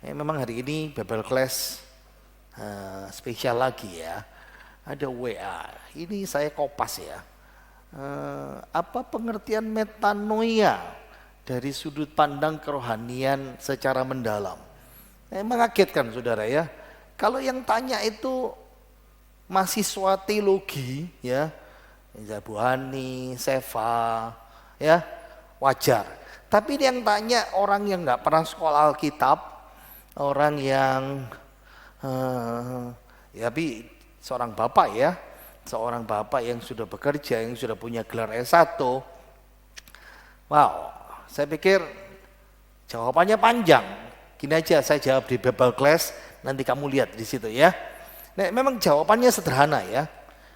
Memang hari ini Bible Class spesial lagi ya. Ada WA. Ini saya kopas ya. Apa pengertian metanoia dari sudut pandang kerohanian secara mendalam? Mengagetkan saudara ya. Kalau yang tanya itu mahasiswa teologi ya, Bu Hani, Seva, ya wajar. Tapi yang tanya orang yang nggak pernah sekolah Alkitab, orang yang ya tapi seorang bapak yang sudah bekerja, yang sudah punya gelar S1. Wow, saya pikir jawabannya panjang. Gini aja saya jawab di Bible Class, nanti kamu lihat di situ ya. Nah, memang jawabannya sederhana ya.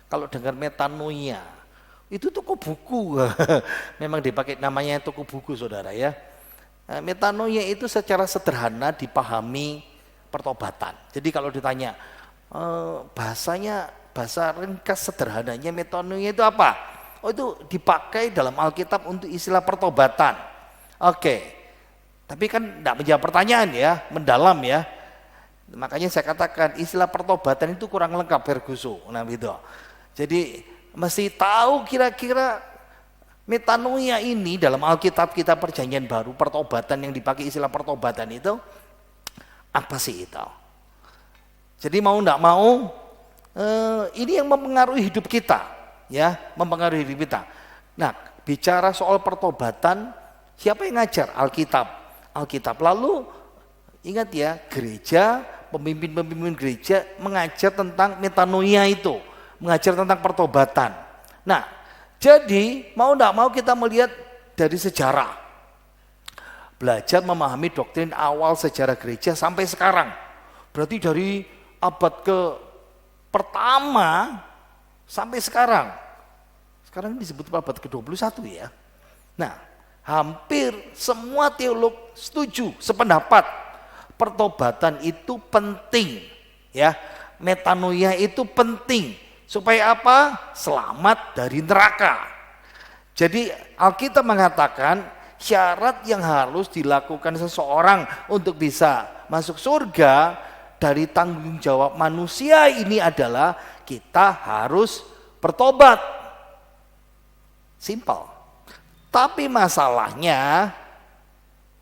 Kalau dengar metanoia, itu toko buku. Memang dipakai namanya toko buku saudara ya. Metanoia itu secara sederhana dipahami pertobatan. Jadi kalau ditanya bahasa ringkas sederhananya metanoia itu apa? Oh, itu dipakai dalam Alkitab untuk istilah pertobatan. Oke. Tapi kan tidak menjawab pertanyaan ya, mendalam ya. Makanya saya katakan istilah pertobatan itu kurang lengkap Ferguson. Nah gitu. Jadi mesti tahu kira-kira metanoia ini dalam Alkitab kita Perjanjian Baru, pertobatan yang dipakai istilah pertobatan itu apa sih itu? Jadi mau enggak mau ini yang mempengaruhi hidup kita ya, mempengaruhi hidup kita. Nah, bicara soal pertobatan, siapa yang ngajar? Alkitab. Lalu ingat ya, gereja, pemimpin-pemimpin gereja mengajar tentang metanoia itu, mengajar tentang pertobatan. Nah, jadi mau enggak mau kita melihat dari sejarah, belajar memahami doktrin awal sejarah gereja sampai sekarang. Berarti dari abad ke pertama sampai sekarang. Sekarang disebut abad ke-21 ya. Nah, hampir semua teolog setuju, sependapat. Pertobatan itu penting ya. Metanoia itu penting. Supaya apa? Selamat dari neraka. Jadi Alkitab mengatakan syarat yang harus dilakukan seseorang untuk bisa masuk surga dari tanggung jawab manusia ini adalah kita harus bertobat. Simple. Tapi masalahnya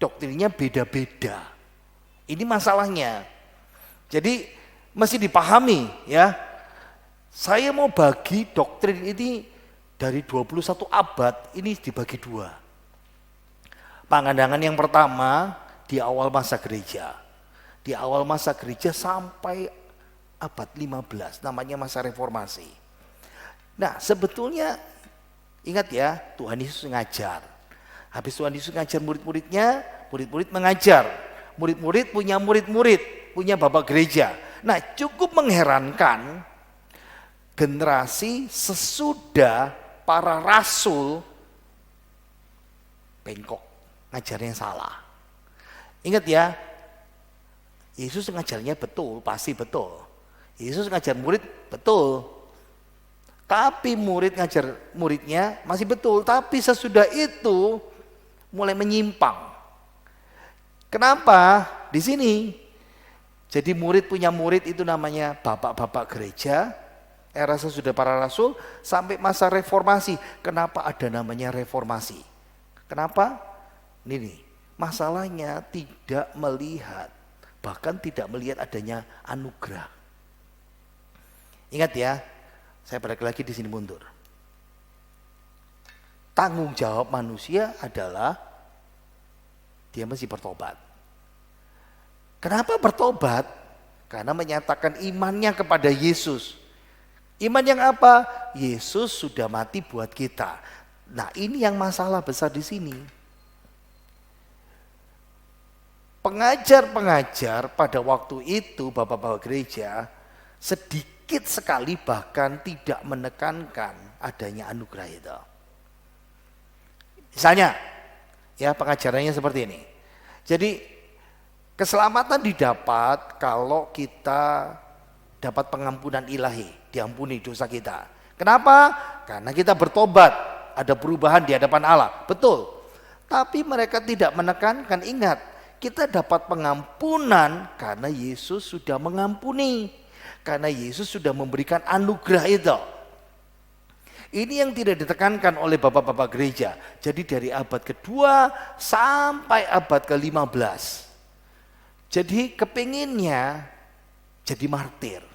doktrinnya beda-beda. Ini masalahnya. Jadi mesti dipahami ya. Saya mau bagi doktrin ini dari 21 abad ini dibagi dua. Pangandangan yang pertama di awal masa gereja. Di awal masa gereja sampai abad 15 namanya masa reformasi. Nah, sebetulnya ingat ya, Tuhan Yesus ngajar. Habis Tuhan Yesus ngajar murid-muridnya, murid-murid mengajar. Murid-murid punya murid-murid, punya bapak gereja. Nah, cukup mengherankan generasi sesudah para rasul bengkok, ngajarnya salah. Ingat ya, Yesus ngajarnya betul, pasti betul. Yesus ngajar murid betul. Tapi murid ngajar muridnya masih betul, tapi sesudah itu mulai menyimpang. Kenapa? Di sini. Jadi murid punya murid itu namanya bapak-bapak gereja, era sesudah para rasul sampai masa reformasi. Kenapa ada namanya reformasi? Kenapa? Ini masalahnya tidak melihat, bahkan tidak melihat adanya anugerah. Ingat ya, saya balik lagi di sini mundur. Tanggung jawab manusia adalah dia mesti bertobat. Kenapa bertobat? Karena menyatakan imannya kepada Yesus. Iman yang apa? Yesus sudah mati buat kita. Nah, ini yang masalah besar di sini. Pengajar-pengajar pada waktu itu, bapak-bapak gereja, sedikit sekali bahkan tidak menekankan adanya anugerah itu. Misalnya, ya pengajarannya seperti ini. Jadi keselamatan didapat kalau kita dapat pengampunan ilahi, diampuni dosa kita. Kenapa? Karena kita bertobat, ada perubahan di hadapan Allah. Betul. Tapi mereka tidak menekankan, ingat, Kita dapat pengampunan karena Yesus sudah mengampuni. Karena Yesus sudah memberikan anugerah itu. Ini yang tidak ditekankan oleh bapak-bapak gereja. Jadi dari abad kedua sampai abad ke-15. Jadi kepinginnya jadi martir.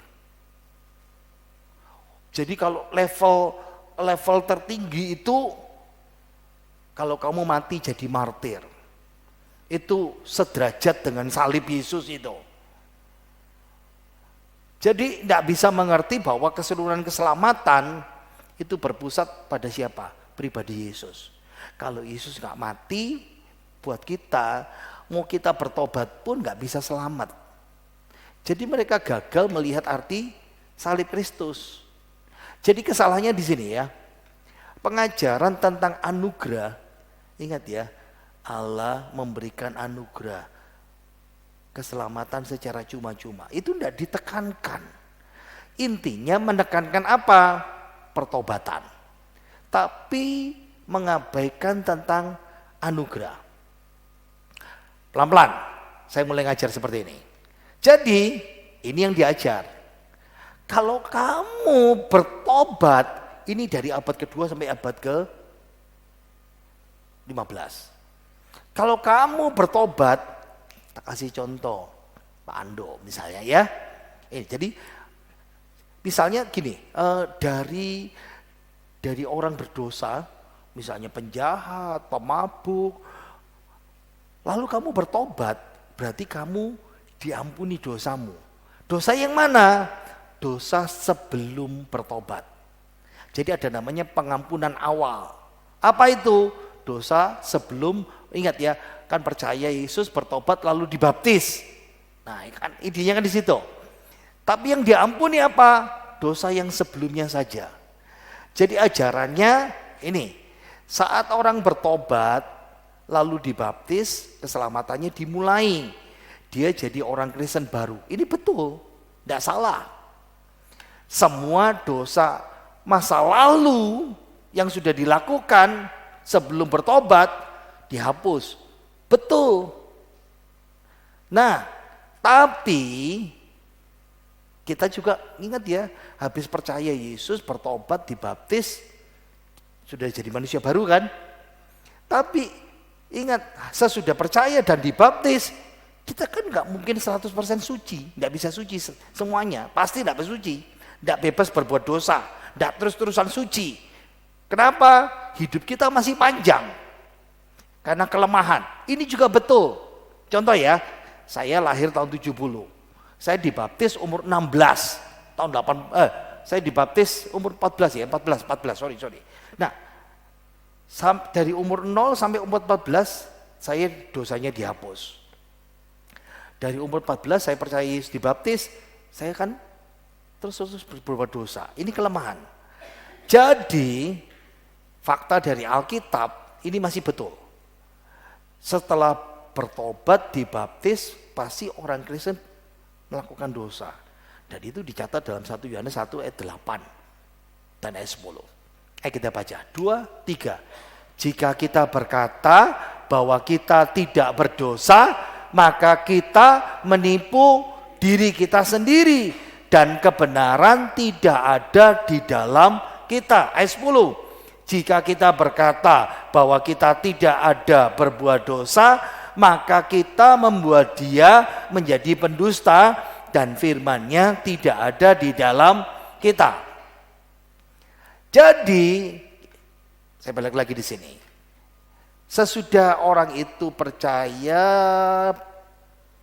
Jadi kalau level tertinggi itu, kalau kamu mati jadi martir, itu sederajat dengan salib Yesus itu. Jadi tidak bisa mengerti bahwa keseluruhan keselamatan itu berpusat pada siapa? Pribadi Yesus. Kalau Yesus nggak mati buat kita, mau kita bertobat pun nggak bisa selamat. Jadi mereka gagal melihat arti salib Kristus. Jadi kesalahannya di sini ya. Pengajaran tentang anugerah, ingat ya, Allah memberikan anugerah keselamatan secara cuma-cuma. Itu tidak ditekankan. Intinya menekankan apa? Pertobatan. Tapi mengabaikan tentang anugerah. Pelan-pelan saya mulai ngajar seperti ini. Jadi ini yang diajar. Kalau kamu bertobat, ini dari abad kedua sampai abad ke-15. Kalau kamu bertobat, tak kasih contoh, Pak Ando misalnya ya. Jadi misalnya gini, dari orang berdosa, misalnya penjahat, pemabuk, lalu kamu bertobat, berarti kamu diampuni dosamu. Dosa yang mana? Dosa sebelum bertobat. Jadi ada namanya pengampunan awal. Apa itu? Dosa sebelum, ingat ya, kan percaya Yesus, bertobat lalu dibaptis. Nah, kan idenya kan di situ. Tapi yang diampuni apa? Dosa yang sebelumnya saja. Jadi ajarannya ini, saat orang bertobat lalu dibaptis, keselamatannya dimulai. Dia jadi orang Kristen baru. Ini betul, tidak salah. Semua dosa masa lalu yang sudah dilakukan sebelum bertobat dihapus. Betul. Nah, tapi kita juga ingat ya, habis percaya Yesus, bertobat, dibaptis, sudah jadi manusia baru kan? Tapi ingat, sesudah percaya dan dibaptis, kita kan nggak mungkin 100% suci, nggak bisa suci semuanya, pasti nggak suci, nggak bebas berbuat dosa, nggak terus-terusan suci. Kenapa? Hidup kita masih panjang. Karena kelemahan. Ini juga betul. Contoh ya, saya lahir tahun 70. Saya dibaptis umur 16. Saya dibaptis umur 14 ya, 14, sorry. Nah, dari umur 0 sampai umur 14, saya dosanya dihapus. Dari umur 14 saya percaya Yesus, dibaptis, saya kan terus berbuat dosa. Ini kelemahan. Jadi, fakta dari Alkitab ini masih betul. Setelah bertobat, dibaptis, pasti orang Kristen melakukan dosa. Dan itu dicatat dalam 1 Yohanes 1 ayat 8 dan ayat 10. Kita baca 2, 3. Jika kita berkata bahwa kita tidak berdosa, maka kita menipu diri kita sendiri dan kebenaran tidak ada di dalam kita. Ayat 10. Jika kita berkata bahwa kita tidak ada berbuat dosa, maka kita membuat dia menjadi pendusta dan firman-Nya tidak ada di dalam kita. Jadi, saya balik lagi di sini. Sesudah orang itu percaya,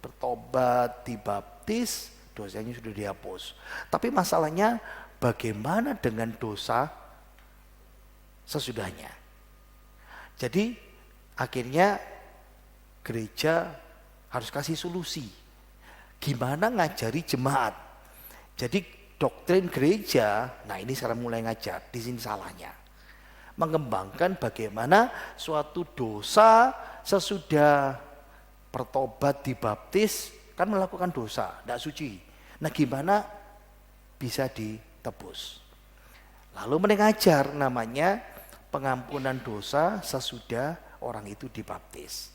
bertobat, dibaptis, dosanya sudah dihapus. Tapi masalahnya bagaimana dengan dosa sesudahnya? Jadi akhirnya gereja harus kasih solusi. Gimana ngajari jemaat? Jadi doktrin gereja, nah ini sekarang mulai ngajar, di sini salahnya. Mengembangkan bagaimana suatu dosa sesudah bertobat dibaptis kan melakukan dosa, tidak suci. Nah gimana bisa ditebus? Lalu mengajar namanya pengampunan dosa sesudah orang itu dibaptis.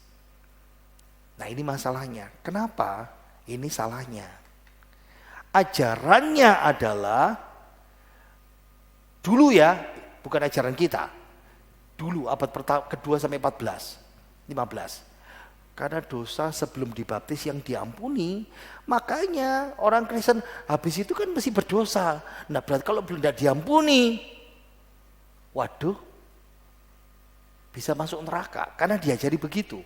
Nah ini masalahnya. Kenapa? Ini salahnya. Ajarannya adalah dulu ya, bukan ajaran kita. Dulu abad kedua sampai 15. Karena dosa sebelum dibaptis yang diampuni, makanya orang Kristen habis itu kan mesti berdosa. Nah berarti kalau belum diampuni, waduh, bisa masuk neraka karena diajari begitu.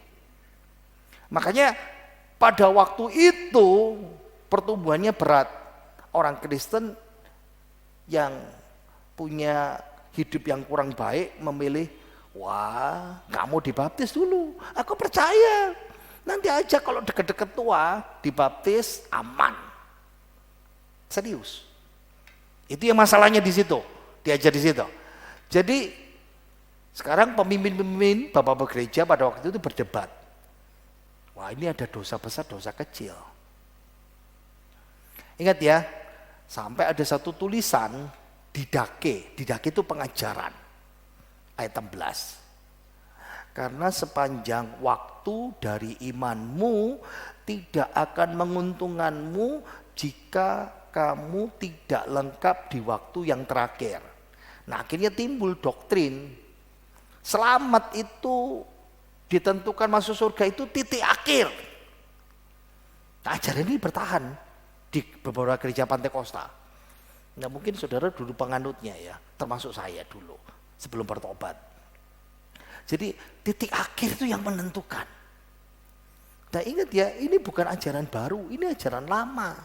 Makanya pada waktu itu pertumbuhannya berat. Orang Kristen yang punya hidup yang kurang baik memilih, wah kamu dibaptis dulu, aku percaya nanti aja kalau deket-deket tua dibaptis aman. Serius. Itu yang masalahnya di situ, diajar di situ. Jadi sekarang pemimpin-pemimpin bapak-bapak gereja pada waktu itu berdebat. Wah ini ada dosa besar, dosa kecil. Ingat ya, sampai ada satu tulisan didake itu pengajaran. Ayat 16. Karena sepanjang waktu dari imanmu tidak akan menguntungkanmu jika kamu tidak lengkap di waktu yang terakhir. Nah akhirnya timbul doktrin selamat itu ditentukan masuk surga itu titik akhir. Nah, ajaran ini bertahan di beberapa gereja Pantekosta. Nah mungkin saudara dulu penganutnya ya, termasuk saya dulu sebelum bertobat. Jadi titik akhir itu yang menentukan. Nah ingat ya, ini bukan ajaran baru, ini ajaran lama.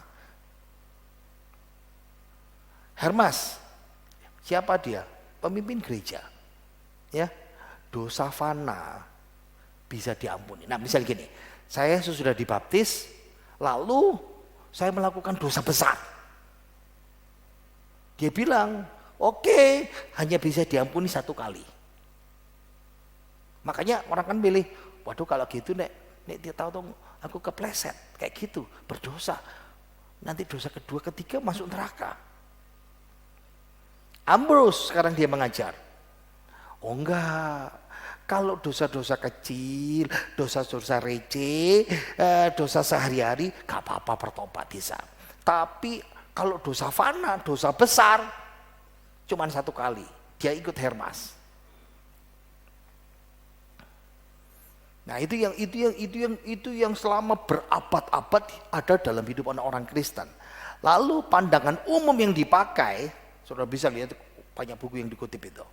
Hermas, siapa dia? Pemimpin gereja. Ya, dosa fana bisa diampuni. Nah misal gini, saya sudah dibaptis, lalu saya melakukan dosa besar. Dia bilang, oke, hanya bisa diampuni 1 kali. Makanya orang kan pilih, waduh kalau gitu nek dia tahu aku kepleset kayak gitu, berdosa. Nanti dosa kedua, ketiga masuk neraka. Ambrose sekarang dia mengajar. Oh enggak, kalau dosa-dosa kecil, dosa-dosa receh, dosa sehari-hari, gak apa-apa bertobat bisa. Tapi kalau dosa fana, dosa besar, cuman 1 kali. Dia ikut Hermas. Nah itu yang selama berabad-abad ada dalam hidup orang Kristen. Lalu pandangan umum yang dipakai, saudara bisa lihat banyak buku yang dikutip itu.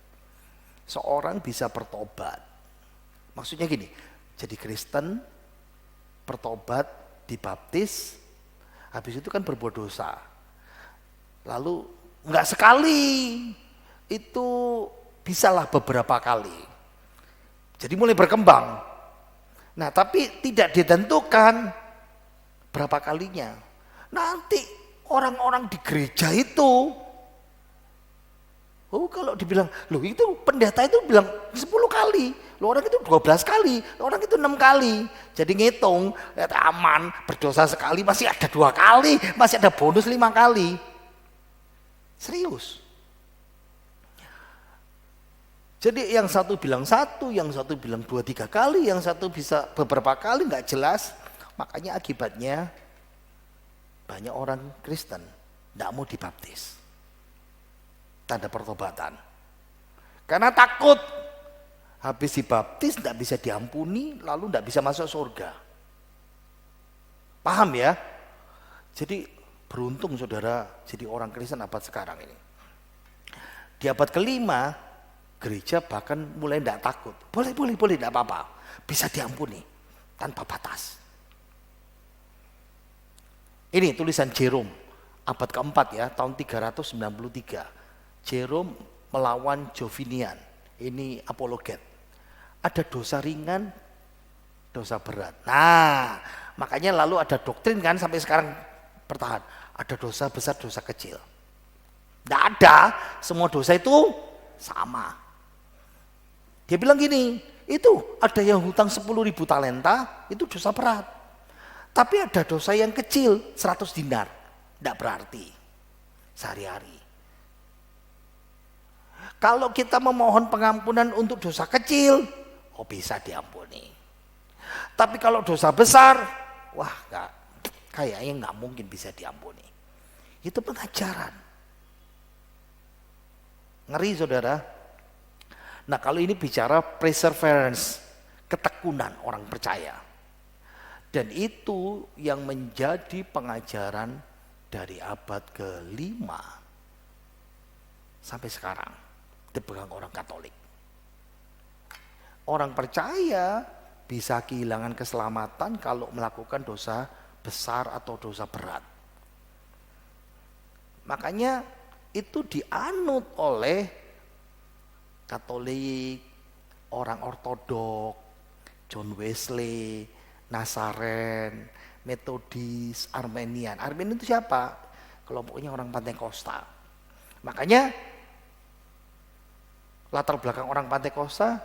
Seorang bisa bertobat. Maksudnya gini, jadi Kristen, bertobat, dibaptis, habis itu kan berbuat dosa. Lalu enggak sekali, itu bisalah beberapa kali. Jadi mulai berkembang. Nah tapi tidak ditentukan berapa kalinya. Nanti orang-orang di gereja itu, kalau dibilang, loh itu pendeta itu bilang 10 kali, loh orang itu 12 kali, orang itu 6 kali. Jadi ngitung, aman, berdosa sekali, masih ada 2 kali, masih ada bonus 5 kali. Serius. Jadi yang satu bilang 1, yang satu bilang 2-3 kali, yang satu bisa beberapa kali, nggak jelas. Makanya akibatnya banyak orang Kristen nggak mau dibaptis. Tanda pertobatan. Karena takut habis dibaptis nggak bisa diampuni, lalu nggak bisa masuk surga. Paham ya? Jadi beruntung saudara jadi orang Kristen abad sekarang ini. Di abad kelima gereja bahkan mulai tidak takut. Boleh, tidak apa-apa. Bisa diampuni tanpa batas. Ini tulisan Jerome, abad keempat ya, tahun 393. Jerome melawan Jovinian. Ini apologet. Ada dosa ringan, dosa berat. Nah, makanya lalu ada doktrin kan sampai sekarang bertahan. Ada dosa besar, dosa kecil. Tidak ada, semua dosa itu sama. Dia bilang gini, itu ada yang hutang 10.000 talenta, itu dosa berat. Tapi ada dosa yang kecil, 100 dinar. Tidak berarti sehari-hari. Kalau kita memohon pengampunan untuk dosa kecil, bisa diampuni. Tapi kalau dosa besar, wah kayaknya nggak mungkin bisa diampuni. Itu pengajaran. Ngeri saudara. Nah kalau ini bicara perseverance, ketekunan orang percaya. Dan itu yang menjadi pengajaran dari abad ke-5 sampai sekarang dipegang orang Katolik. Orang percaya bisa kehilangan keselamatan kalau melakukan dosa besar atau dosa berat. Makanya itu dianut oleh Katolik, orang Ortodok, John Wesley, Nasaren, Metodis, Armenian. Armenian itu siapa? Kelompoknya orang Pantekosta. Makanya latar belakang orang Pantekosta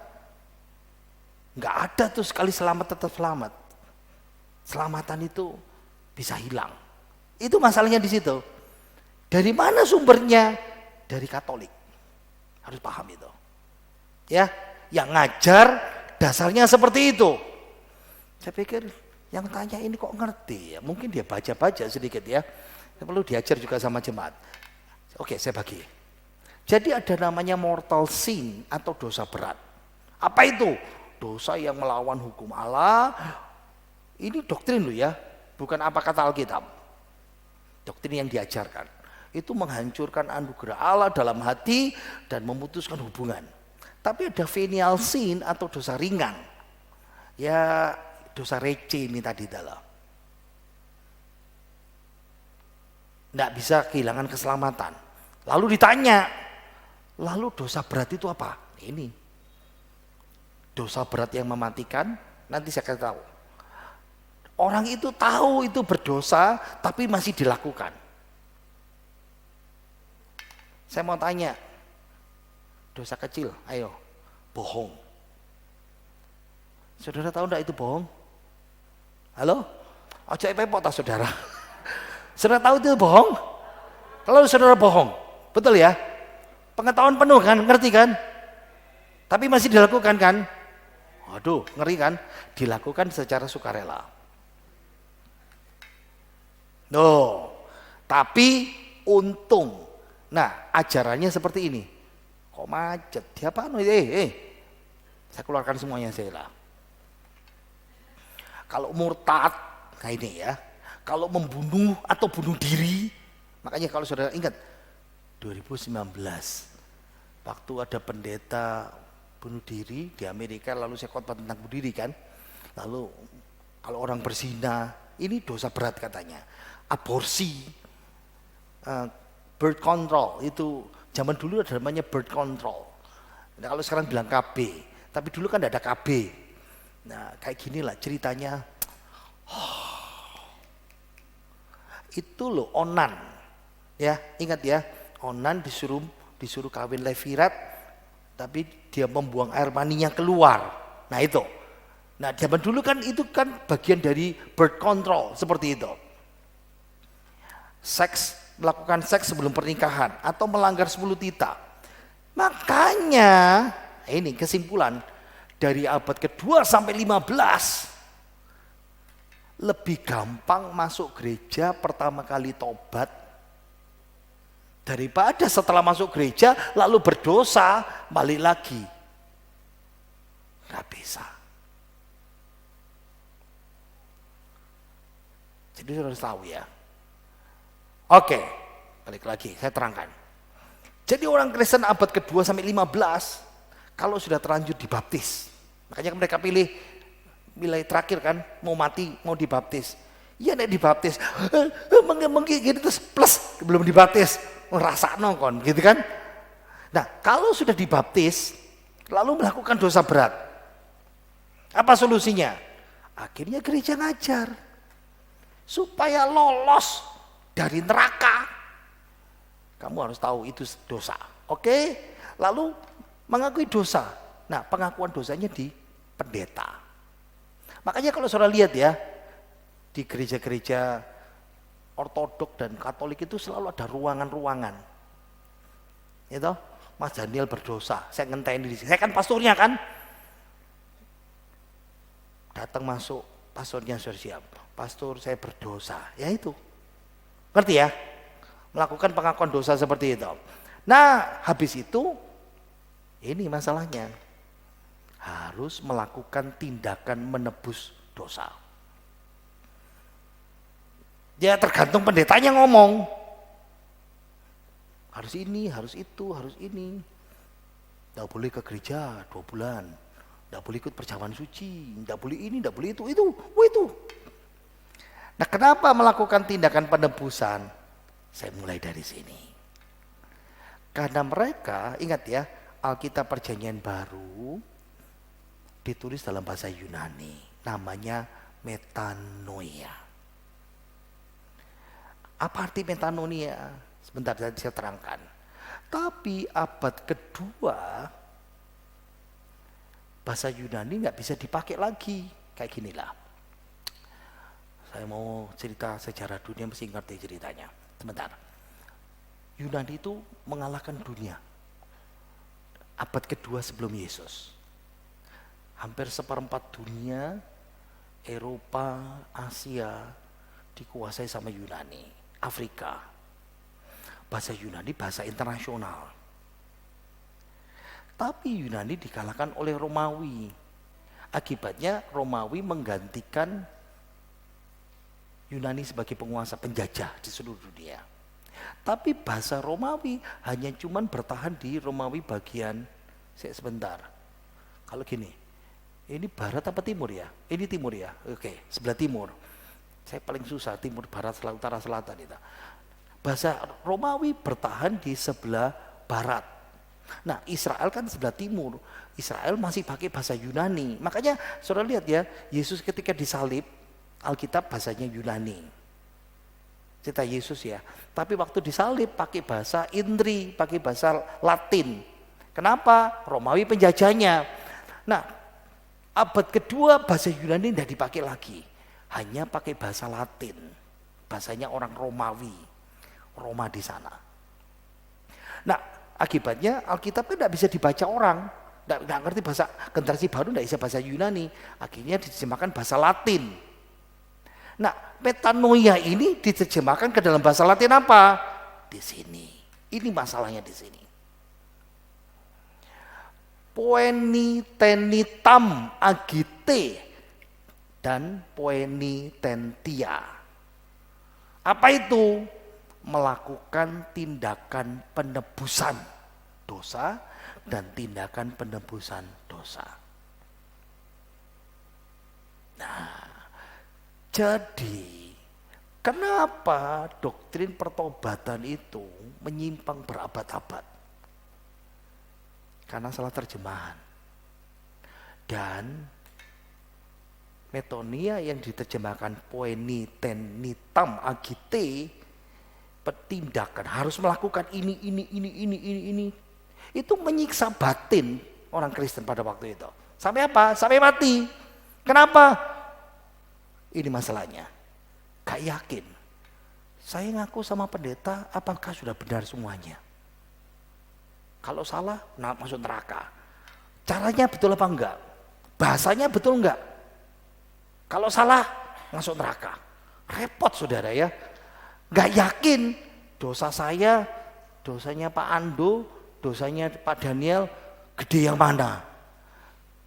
nggak ada tuh sekali selamat tetap selamat. Selamatan itu bisa hilang. Itu masalahnya di situ. Dari mana sumbernya? Dari Katolik. Harus paham itu. Ya, yang ngajar dasarnya seperti itu. Saya pikir yang tanya ini kok ngerti ya? Mungkin dia baca-baca sedikit ya. Perlu diajar juga sama jemaat. Oke, saya bagi. Jadi ada namanya mortal sin atau dosa berat. Apa itu? Dosa yang melawan hukum Allah. Ini doktrin loh ya, bukan apa kata Alkitab. Doktrin yang diajarkan. Itu menghancurkan anugerah Allah dalam hati dan memutuskan hubungan. Tapi ada venial sin atau dosa ringan. Ya dosa receh ini tadi dalam. Nggak bisa kehilangan keselamatan. Lalu ditanya, lalu dosa berat itu apa? Ini. Dosa berat yang mematikan, nanti saya kasih tahu. Orang itu tahu itu berdosa, tapi masih dilakukan. Saya mau tanya, dosa kecil, ayo, bohong. Saudara tahu enggak itu bohong? Halo? Ojo pepot tak saudara? Saudara tahu itu bohong? Kalau saudara bohong, betul ya? Pengetahuan penuh kan, ngerti kan? Tapi masih dilakukan kan? Waduh, ngeri kan? Dilakukan secara sukarela. No, tapi untung. Nah, ajarannya seperti ini. Kok macet? Dia apa? Saya keluarkan semuanya saya. Kalau murtad, nah ini ya. Kalau membunuh atau bunuh diri, makanya kalau saudara ingat 2019 waktu ada pendeta bunuh diri di Amerika, lalu saya khotbah tentang bunuh diri kan. Lalu kalau orang berzina, ini dosa berat katanya. Aborsi, birth control, itu zaman dulu ada namanya birth control. Nah, kalau sekarang bilang KB, tapi dulu kan tidak ada KB. Nah kayak gini lah ceritanya. Itu loh onan, ya ingat ya, onan disuruh kawin levirat, tapi dia membuang air maninya keluar. Nah itu. Nah zaman dulu kan itu kan bagian dari birth control seperti itu. Melakukan seks sebelum pernikahan atau melanggar 10 tita. Makanya ini kesimpulan dari abad ke-2 sampai 15 lebih gampang masuk gereja pertama kali tobat daripada setelah masuk gereja lalu berdosa balik lagi. Gak bisa. Jadi harus tahu ya. Oke, balik lagi saya terangkan. Jadi orang Kristen abad ke-2 sampai 15 kalau sudah terlanjur dibaptis. Makanya mereka pilih wilayah terakhir kan, mau mati, mau dibaptis. Iya nek dibaptis, mengki gitu terus plus belum dibaptis, ngerasa nongkon gitu kan. Nah kalau sudah dibaptis, lalu melakukan dosa berat, apa solusinya? Akhirnya gereja ngajar, supaya lolos dari neraka, kamu harus tahu itu dosa, oke? Lalu mengakui dosa, nah pengakuan dosanya di pendeta. Makanya kalau saudara lihat ya, di gereja-gereja Ortodok dan Katolik itu selalu ada ruangan-ruangan. Itu, Mas Daniel berdosa, saya ngenteni di sini. Saya kan pastornya kan. Datang masuk, pastornya sudah siap. Pastor, saya berdosa. Ya itu. Ngerti ya? Melakukan pengakuan dosa seperti itu. Nah, habis itu ini masalahnya. Harus melakukan tindakan menebus dosa. Ya tergantung pendetanya ngomong. Harus ini, harus itu, harus ini. Tidak boleh ke gereja 2 bulan. Tidak boleh ikut perjamuan suci. Tidak boleh ini, tidak boleh itu. Itu. Nah, kenapa melakukan tindakan penebusan? Saya mulai dari sini. Karena mereka, ingat ya, Alkitab Perjanjian Baru ditulis dalam bahasa Yunani. Namanya metanoia. Apa arti metanoia? Sebentar saya terangkan. Tapi abad kedua bahasa Yunani nggak bisa dipakai lagi. Kayak ginilah. Saya mau cerita sejarah dunia mesti ngerti ceritanya. Sebentar. Yunani itu mengalahkan dunia. Abad kedua sebelum Yesus. Hampir 1/4 dunia, Eropa, Asia dikuasai sama Yunani. Afrika. Bahasa Yunani bahasa internasional. Tapi Yunani dikalahkan oleh Romawi. Akibatnya Romawi menggantikan Yunani sebagai penguasa penjajah di seluruh dunia. Tapi bahasa Romawi hanya cuman bertahan di Romawi bagian sebentar. Kalau gini, ini barat apa timur ya? Ini timur ya? Oke, sebelah timur. Saya paling susah timur, barat, selatan, utara, selatan itu. Bahasa Romawi bertahan di sebelah barat. Nah, Israel kan sebelah timur. Israel masih pakai bahasa Yunani. Makanya saudara lihat ya, Yesus ketika disalib, Alkitab bahasanya Yunani. Cerita Yesus ya. Tapi waktu disalib pakai bahasa Indri, pakai bahasa Latin. Kenapa? Romawi penjajahnya. Nah, abad kedua bahasa Yunani tidak dipakai lagi. Hanya pakai bahasa Latin. Bahasanya orang Romawi. Roma di sana. Nah, akibatnya Alkitab kan tidak bisa dibaca orang. Tidak ngerti bahasa generasi baru, tidak bisa bahasa Yunani. Akhirnya diterjemahkan bahasa Latin. Nah, metanoia ini diterjemahkan ke dalam bahasa Latin apa? Di sini. Ini masalahnya di sini. Poenitenitam agite dan poenitentia. Apa itu? Melakukan tindakan penebusan dosa dan tindakan penebusan dosa. Nah, jadi kenapa doktrin pertobatan itu menyimpang berabad-abad? Karena salah terjemahan. Dan metonia yang diterjemahkan poenitenitam agite, tindakan harus melakukan ini. Itu menyiksa batin orang Kristen pada waktu itu. Sampai apa? Sampai mati. Kenapa? Ini masalahnya. Gak yakin. Saya ngaku sama pendeta, apakah sudah benar semuanya? Kalau salah, masuk neraka. Caranya betul apa enggak? Bahasanya betul enggak? Kalau salah, masuk neraka. Repot saudara ya. Gak yakin dosa saya, dosanya Pak Ando, dosanya Pak Daniel, gede yang mana?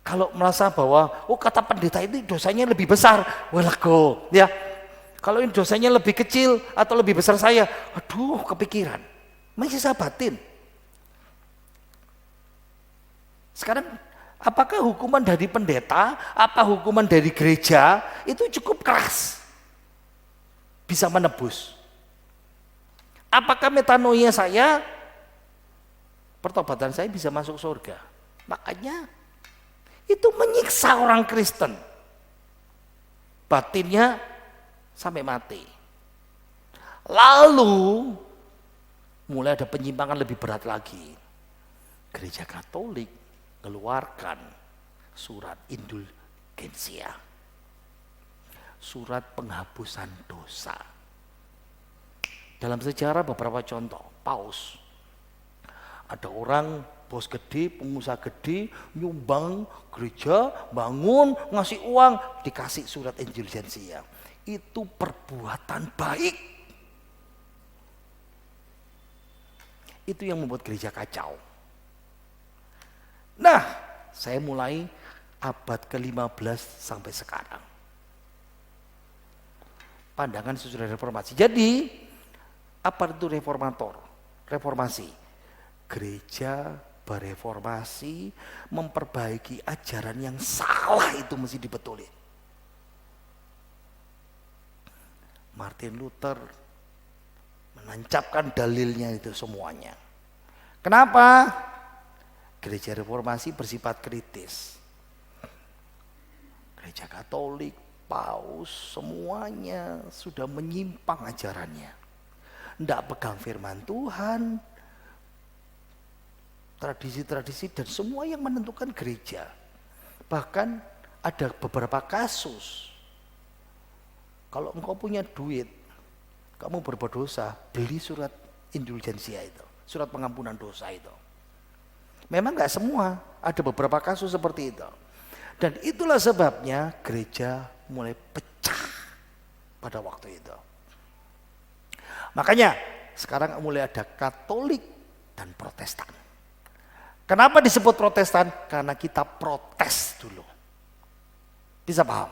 Kalau merasa bahwa, kata pendeta itu dosanya lebih besar, lego ya. Kalau ini dosanya lebih kecil atau lebih besar saya, aduh kepikiran. Masih batin. Sekarang apakah hukuman dari pendeta, apa hukuman dari gereja itu cukup keras? Bisa menebus. Apakah metanoia saya, pertobatan saya bisa masuk surga? Makanya itu menyiksa orang Kristen. Batinnya sampai mati. Lalu mulai ada penyimpangan lebih berat lagi. Gereja Katolik keluarkan surat indulgensia. Surat penghapusan dosa. Dalam sejarah beberapa contoh, Paus. Ada orang bos gede, pengusaha gede, nyumbang gereja, bangun, ngasih uang, dikasih surat indulgensia. Itu perbuatan baik. Itu yang membuat gereja kacau. Nah, saya mulai abad ke-15 sampai sekarang. Pandangan sesudah reformasi. Jadi, apa itu reformator? Reformasi. Gereja bereformasi, memperbaiki ajaran yang salah itu mesti dibetulin. Martin Luther menancapkan dalilnya itu semuanya. Kenapa? Gereja reformasi bersifat kritis. Gereja Katolik, Paus, semuanya sudah menyimpang ajarannya. Tidak pegang firman Tuhan, tradisi-tradisi dan semua yang menentukan gereja. Bahkan ada beberapa kasus. Kalau engkau punya duit, kamu berbuat dosa, beli surat indulgensia itu, surat pengampunan dosa itu. Memang nggak semua, ada beberapa kasus seperti itu. Dan itulah sebabnya gereja mulai pecah pada waktu itu. Makanya sekarang mulai ada Katolik dan Protestan. Kenapa disebut Protestan? Karena kita protes dulu. Bisa paham?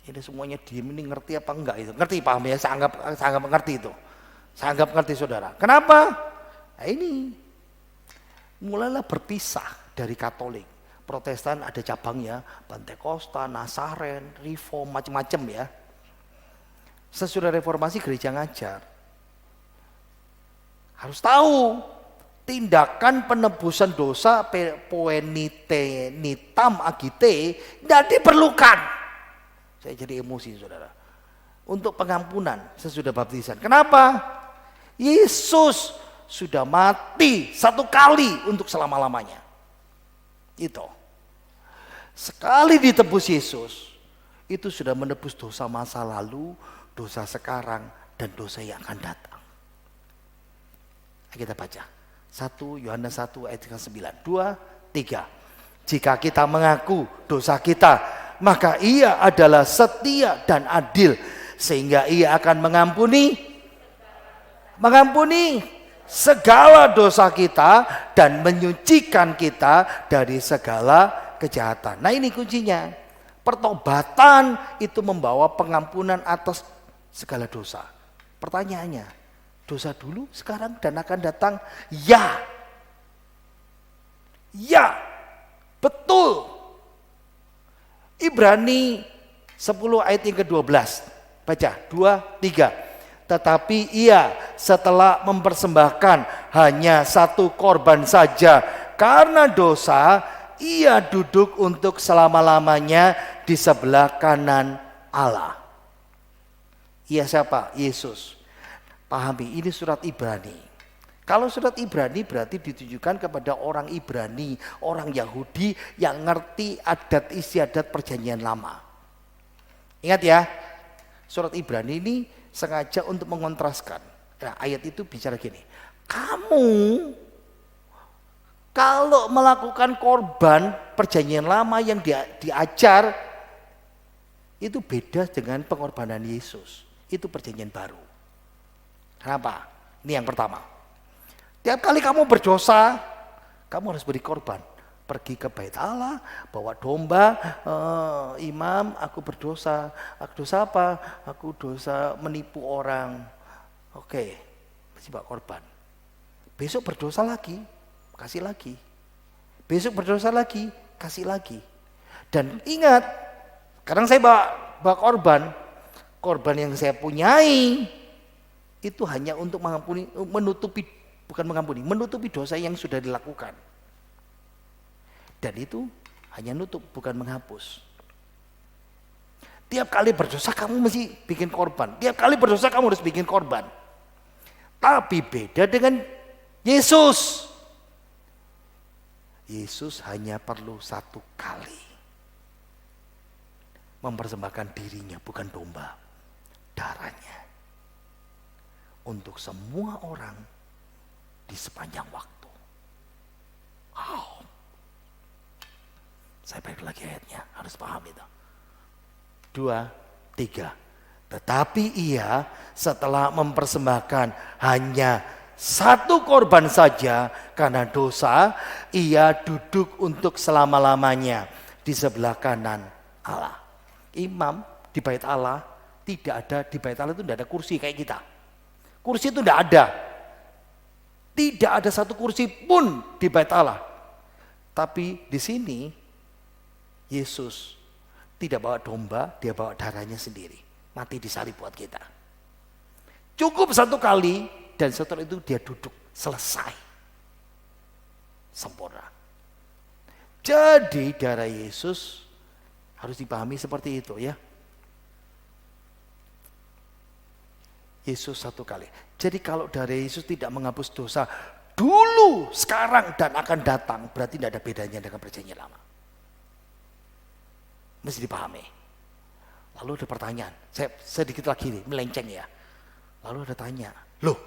Ini semuanya diem, ini ngerti apa enggak itu? Ngerti, paham ya? Saya anggap ngerti itu. Saya anggap ngerti saudara. Kenapa? Nah ini mulailah berpisah dari Katolik. Protestan ada cabangnya, Pantekosta, Nasaren, Reform, macam-macam ya. Sesudah reformasi gereja ngajar. Harus tahu tindakan penebusan dosa poenite nitam agite tidak diperlukan. Saya jadi emosi saudara. Untuk pengampunan sesudah baptisan. Kenapa? Yesus sudah mati satu kali untuk selama-lamanya. Itu. Sekali ditebus Yesus, itu sudah menebus dosa masa lalu, dosa sekarang, dan dosa yang akan datang. Kita baca 1 Yohanes 1 ayat 9, 2, 3. Jika kita mengaku dosa kita, maka ia adalah setia dan adil, sehingga ia akan mengampuni segala dosa kita dan menyucikan kita dari segala kejahatan. Nah ini kuncinya. Pertobatan itu membawa pengampunan atas segala dosa. Pertanyaannya, dosa dulu, sekarang, dan akan datang? Ya. Ya. Betul. Ibrani 10 ayat yang ke-12. Baca, 2, 3. Tetapi ia setelah mempersembahkan hanya satu korban saja karena dosa, ia duduk untuk selama-lamanya di sebelah kanan Allah. Ia siapa? Yesus. Pahami, ini surat Ibrani. Kalau surat Ibrani berarti ditujukan kepada orang Ibrani, orang Yahudi yang ngerti adat istiadat perjanjian lama. Ingat ya, surat Ibrani ini sengaja untuk mengontraskan. Nah, ayat itu bicara gini, kamu kalau melakukan korban perjanjian lama yang diajar, itu beda dengan pengorbanan Yesus. Itu perjanjian baru. Kenapa? Ini yang pertama. Tiap kali kamu berdosa, kamu harus beri korban. Pergi ke bait Allah, bawa domba, imam, aku berdosa. Aku dosa apa? Aku dosa menipu orang. Oke, mesti bawa korban. Besok berdosa lagi, kasih lagi. Besok berdosa lagi, kasih lagi. Dan ingat, sekarang saya bawa korban. Korban yang saya punyai itu hanya untuk menutupi dosa yang sudah dilakukan. Dan itu hanya nutup, bukan menghapus. Tiap kali berdosa kamu mesti bikin korban. Tiap kali berdosa kamu harus bikin korban. Tapi beda dengan Yesus. Yesus hanya perlu satu kali mempersembahkan dirinya, bukan domba, darahnya. Untuk semua orang di sepanjang waktu. Wow. Saya balik lagi ayatnya, harus paham itu. 2, 3. Tetapi ia setelah mempersembahkan hanya satu korban saja karena dosa, ia duduk untuk selama-lamanya di sebelah kanan Allah. Imam di bait Allah, tidak ada, di bait Allah itu tidak ada kursi kayak kita. Kursi itu tidak ada. Tidak ada satu kursi pun di bait Allah. Tapi di sini Yesus tidak bawa domba, dia bawa darahnya sendiri. Mati di salib buat kita. Cukup satu kali dan setelah itu dia duduk, selesai. Sempurna. Jadi darah Yesus harus dipahami seperti itu ya. Yesus satu kali. Jadi kalau darah Yesus tidak menghapus dosa dulu, sekarang dan akan datang, berarti tidak ada bedanya dengan perjanjian lama. Mesti dipahami. Lalu ada pertanyaan, saya sedikit lagi nih, melenceng ya. Lalu ada tanya, loh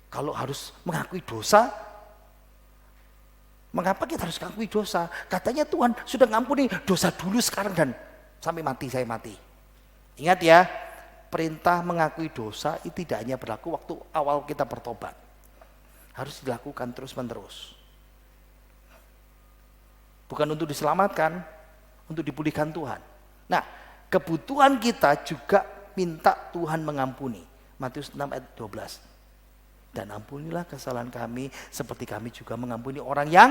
kalau harus mengakui dosa, mengapa kita harus mengakui dosa? Katanya Tuhan sudah ngampuni dosa dulu, sekarang dan sampai mati saya mati. Ingat ya, perintah mengakui dosa itu tidak hanya berlaku waktu awal kita bertobat. Harus dilakukan terus menerus. Bukan untuk diselamatkan, untuk dipulihkan Tuhan. Nah, kebutuhan kita juga minta Tuhan mengampuni. Matius 6 ayat 12. Dan ampunilah kesalahan kami seperti kami juga mengampuni orang yang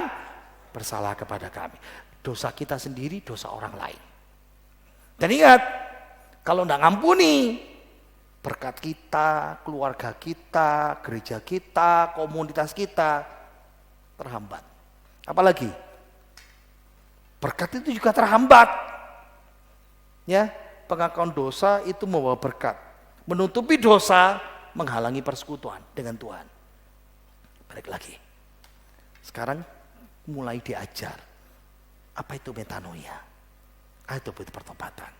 bersalah kepada kami. Dosa kita sendiri, dosa orang lain. Dan ingat, kalau tidak ngampuni, berkat kita, keluarga kita, gereja kita, komunitas kita terhambat. Apalagi berkat itu juga terhambat. Ya, pengakuan dosa itu membawa berkat. Menutupi dosa menghalangi persekutuan dengan Tuhan. Balik lagi. Sekarang mulai diajar. Apa itu metanoia? Apa itu pertobatan?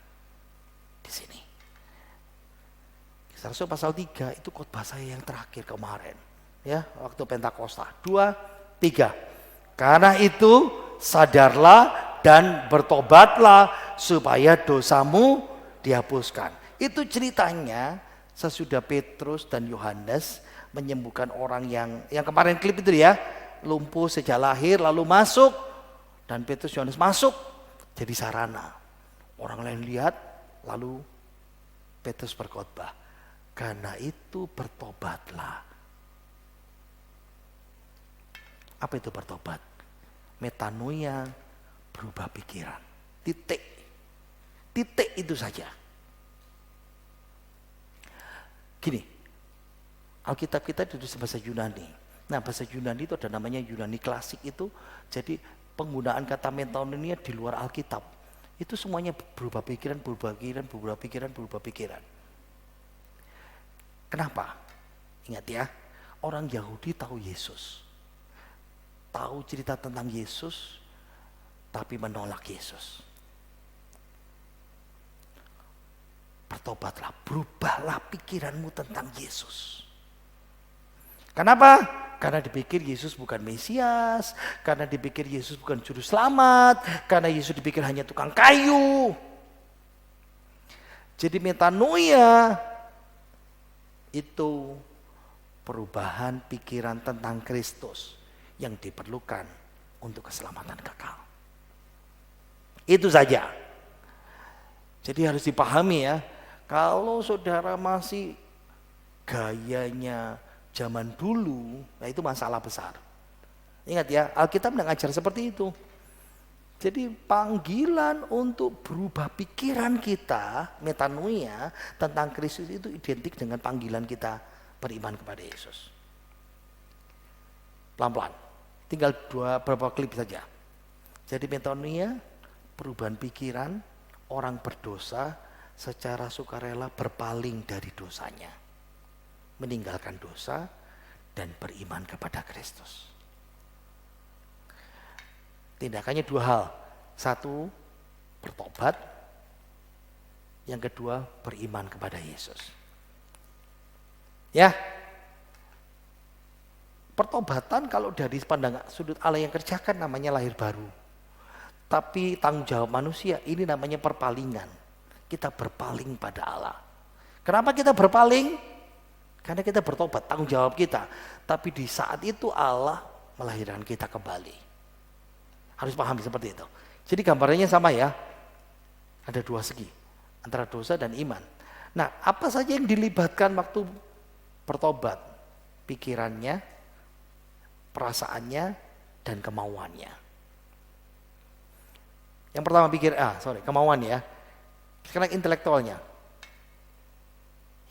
Di sini. Kisah Rasul pasal 3 itu khotbah saya yang terakhir kemarin. Ya, waktu Pentakosta. 2, 3. Karena itu sadarlah dan bertobatlah supaya dosamu dihapuskan. Itu ceritanya sesudah Petrus dan Yohanes menyembuhkan orang yang kemarin klip itu ya, lumpuh sejak lahir lalu masuk, dan Petrus Yohanes masuk jadi sarana. Orang lain lihat lalu Petrus berkhotbah. Karena itu bertobatlah. Apa itu bertobat? Metanoia, berubah pikiran. Titik itu saja. Gini, Alkitab kita itu bahasa Yunani. Nah, bahasa Yunani itu ada namanya Yunani klasik itu. Jadi penggunaan kata metanoia di luar Alkitab itu semuanya berubah pikiran. Kenapa? Ingat ya, orang Yahudi tahu Yesus. Tahu cerita tentang Yesus, tapi menolak Yesus. Bertobatlah, berubahlah pikiranmu tentang Yesus. Kenapa? Karena dipikir Yesus bukan Mesias, karena dipikir Yesus bukan juru selamat, karena Yesus dipikir hanya tukang kayu. Jadi metanoia itu perubahan pikiran tentang Kristus yang diperlukan untuk keselamatan kekal. Itu saja. Jadi harus dipahami ya, kalau saudara masih gayanya zaman dulu, nah itu masalah besar. Ingat ya, Alkitab mengajar seperti itu. Jadi panggilan untuk berubah pikiran kita, metanoia tentang Kristus itu identik dengan panggilan kita beriman kepada Yesus. Pelan-pelan, tinggal beberapa klip saja. Jadi metanoia, perubahan pikiran, orang berdosa secara sukarela berpaling dari dosanya, meninggalkan dosa dan beriman kepada Kristus. Tindakannya dua hal. Satu, bertobat. Yang kedua, beriman kepada Yesus. Ya. Pertobatan kalau dari pandang sudut Allah yang kerjakan namanya lahir baru. Tapi tanggung jawab manusia ini namanya perpalingan. Kita berpaling pada Allah. Kenapa kita berpaling? Karena kita bertobat, tanggung jawab kita. Tapi di saat itu Allah melahirkan kita kembali. Harus paham seperti itu. Jadi gambarannya sama ya. Ada dua segi antara dosa dan iman. Nah, apa saja yang dilibatkan waktu bertobat? Pikirannya, perasaannya, dan kemauannya. Yang pertama kemauan ya. Sekarang intelektualnya.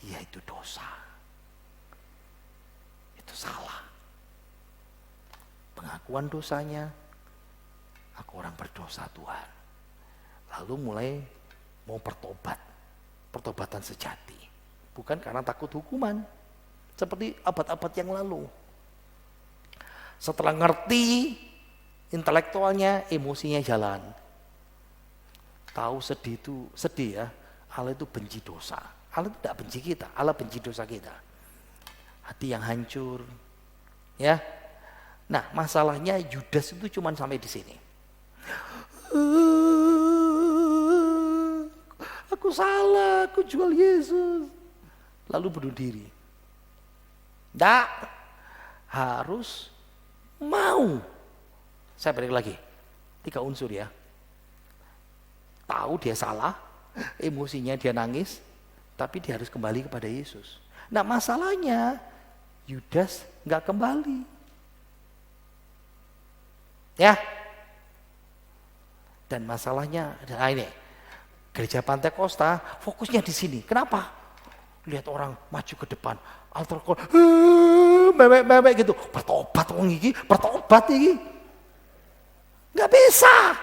Ya itu dosa. Itu salah. Pengakuan dosanya, aku orang berdosa Tuhan. Lalu mulai mau bertobat. Pertobatan sejati. Bukan karena takut hukuman. Seperti abad-abad yang lalu. Setelah ngerti intelektualnya, emosinya jalan. Tahu sedih itu sedih ya. Allah itu benci dosa. Allah itu tidak benci kita. Allah benci dosa kita. Hati yang hancur. Ya. Nah, masalahnya Yudas itu cuma sampai di sini. Aku salah, aku jual Yesus. Lalu bunuh diri. Tidak. Harus mau. Saya balik lagi. 3 unsur ya. Tahu dia salah, emosinya dia nangis, tapi dia harus kembali kepada Yesus. Nah masalahnya Yudas nggak kembali, ya. Dan masalahnya, ini gereja Pantai Kosta fokusnya di sini. Kenapa? Lihat orang maju ke depan, altar call, mewek gitu, bertobat wong iki, bertobat iki, nggak bisa.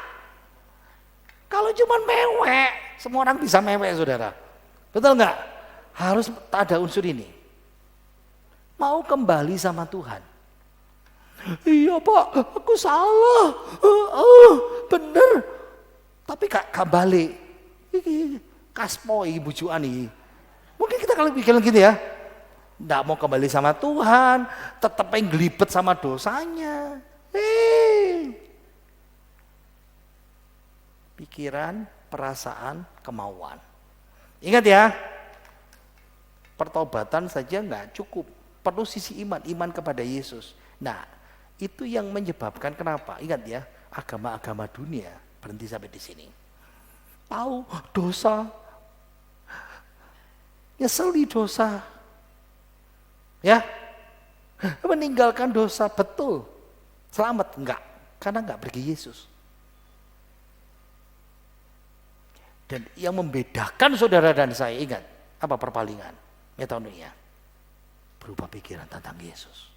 Kalau cuma mewek, semua orang bisa mewek saudara. Betul nggak? Harus ada unsur ini. Mau kembali sama Tuhan. Iya Pak, aku salah. Bener. Tapi gak balik. Kaspo ini bujuan ini. Mungkin kita kalau pikir gitu ya. Nggak mau kembali sama Tuhan. Tetap pengen gelibet sama dosanya. Pikiran, perasaan, kemauan. Ingat ya, pertobatan saja nggak cukup. Perlu sisi iman kepada Yesus. Nah, itu yang menyebabkan kenapa? Ingat ya, agama-agama dunia berhenti sampai di sini. Tahu dosa, nyeseli dosa, ya, meninggalkan dosa betul. Selamat enggak? Karena enggak pergi Yesus. Dan yang membedakan saudara dan saya, ingat, apa perpalingan? Metanoia. Berubah pikiran tentang Yesus.